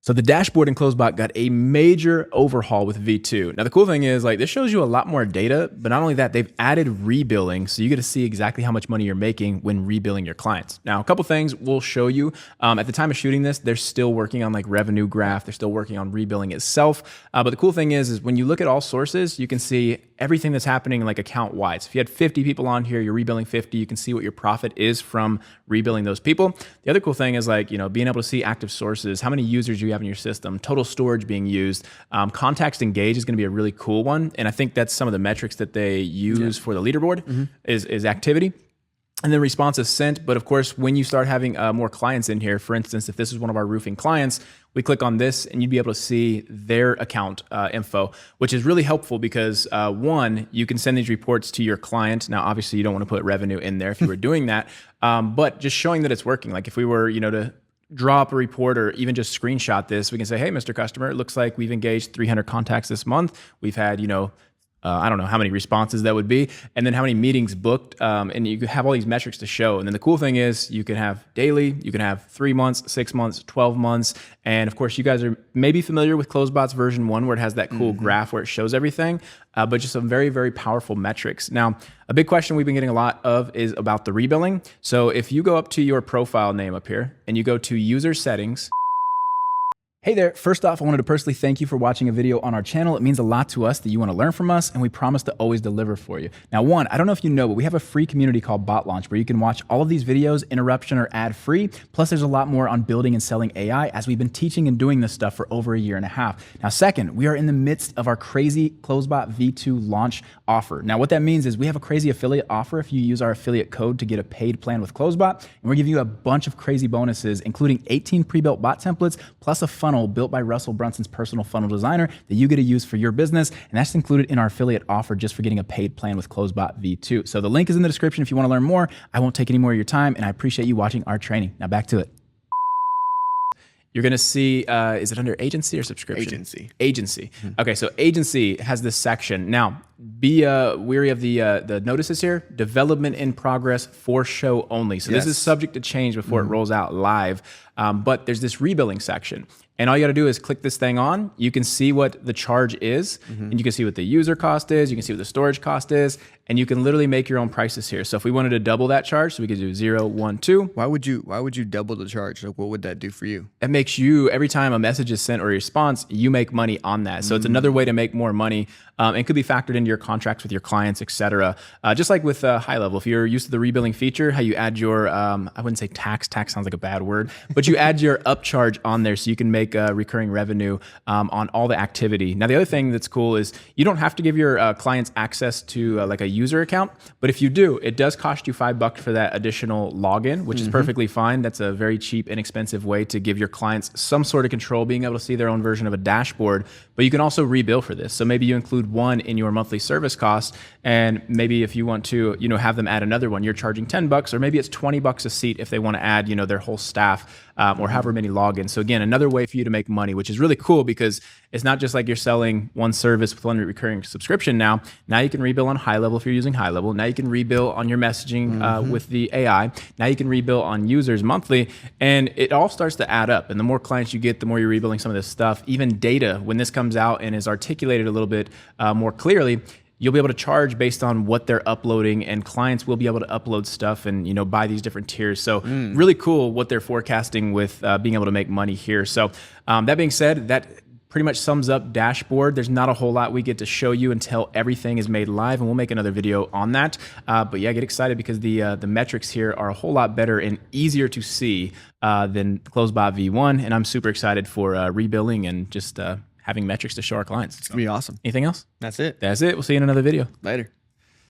So the dashboard in CloseBot got a major overhaul with V2. Now the cool thing is, like, this shows you a lot more data, but not only that, they've added rebilling, so you get to see exactly how much money you're making when rebilling your clients. Now, a couple things we'll show you. At the time of shooting this, they're still working on like revenue graph. They're still working on rebilling itself. But the cool thing is when you look at all sources, you can see everything that's happening like account wide. So if you had 50 people on here, you're rebilling 50, you can see what your profit is from rebilling those people. The other cool thing is, like, you know, being able to see active sources, how many users you have in your system, total storage being used. Context engaged is going to be a really cool one. And I think that's some of the metrics that they use for the leaderboard is activity. And then responses sent. But of course, when you start having more clients in here, for instance, if this is one of our roofing clients, we click on this and you'd be able to see their account info, which is really helpful because one, you can send these reports to your client. Now, obviously you don't want to put revenue in there if you were doing that, but just showing that it's working. Like if we were, you know, to draw up a report or even just screenshot this, we can say, hey, Mr. Customer, it looks like we've engaged 300 contacts this month. We've had, you know, I don't know how many responses that would be, and then how many meetings booked, and you have all these metrics to show. And then the cool thing is you can have daily, you can have 3 months, 6 months, 12 months. And of course, you guys are maybe familiar with CloseBot's version 1 where it has that cool graph where it shows everything, but just some very, very powerful metrics. Now, a big question we've been getting a lot of is about the rebilling. So if you go up to your profile name up here and you go to user settings. Hey there, first off, I wanted to personally thank you for watching a video on our channel. It means a lot to us that you want to learn from us, and we promise to always deliver for you. Now, one, I don't know if you know, but we have a free community called Bot Launch where you can watch all of these videos interruption or ad free. Plus, there's a lot more on building and selling AI as we've been teaching and doing this stuff for over 1.5 years. Now, second, we are in the midst of our crazy CloseBot V2 launch offer. Now, what that means is we have a crazy affiliate offer if you use our affiliate code to get a paid plan with CloseBot, and we're giving you a bunch of crazy bonuses, including 18 pre-built bot templates, plus a funnel built by Russell Brunson's personal funnel designer that you get to use for your business. And that's included in our affiliate offer just for getting a paid plan with CloseBot V2. So the link is in the description if you want to learn more. I won't take any more of your time, and I appreciate you watching our training. Now back to it. You're going to see, is it under agency or subscription? Agency. Agency. Okay, so agency has this section. Now, be wary of the notices here. Development in progress for show only. So this is subject to change before it rolls out live. But there's this rebilling section. And all you got to do is click this thing on. You can see what the charge is, and you can see what the user cost is. You can see what the storage cost is, and you can literally make your own prices here. So if we wanted to double that charge, so we could do 0, 1, 2. Why would you double the charge? Like, what would that do for you? It makes you, every time a message is sent or a response, you make money on that. So it's another way to make more money. It could be factored into your contracts with your clients, etc. Just like with HighLevel, if you're used to the rebilling feature, how you add your, I wouldn't say tax sounds like a bad word, but you add your upcharge on there so you can make recurring revenue on all the activity. Now, the other thing that's cool is you don't have to give your clients access to like a user account, but if you do, it does cost you $5 for that additional login, which is perfectly fine. That's a very cheap, inexpensive way to give your clients some sort of control, being able to see their own version of a dashboard. But you can also rebill for this. So maybe you include one in your monthly service cost, and maybe if you want to, you know, have them add another one, you're charging $10, or maybe it's $20 a seat if they want to add, you know, their whole staff or however many logins. So again, another way for you to make money, which is really cool because it's not just like you're selling one service with one recurring subscription. Now you can rebill on HighLevel if you're using HighLevel. Now you can rebill on your messaging with the AI. Now you can rebill on users monthly, and it all starts to add up. And the more clients you get, the more you're rebilling some of this stuff. Even data, when this comes out and is articulated a little bit more clearly, you'll be able to charge based on what they're uploading, and clients will be able to upload stuff and, you know, buy these different tiers. So really cool what they're forecasting with being able to make money here. So that being said, that pretty much sums up dashboard. There's not a whole lot we get to show you until everything is made live, and we'll make another video on that. But yeah, get excited because the metrics here are a whole lot better and easier to see than CloseBot V1. And I'm super excited for rebilling and just having metrics to show our clients. It's gonna be awesome. Anything else? That's it. That's it. We'll see you in another video. Later.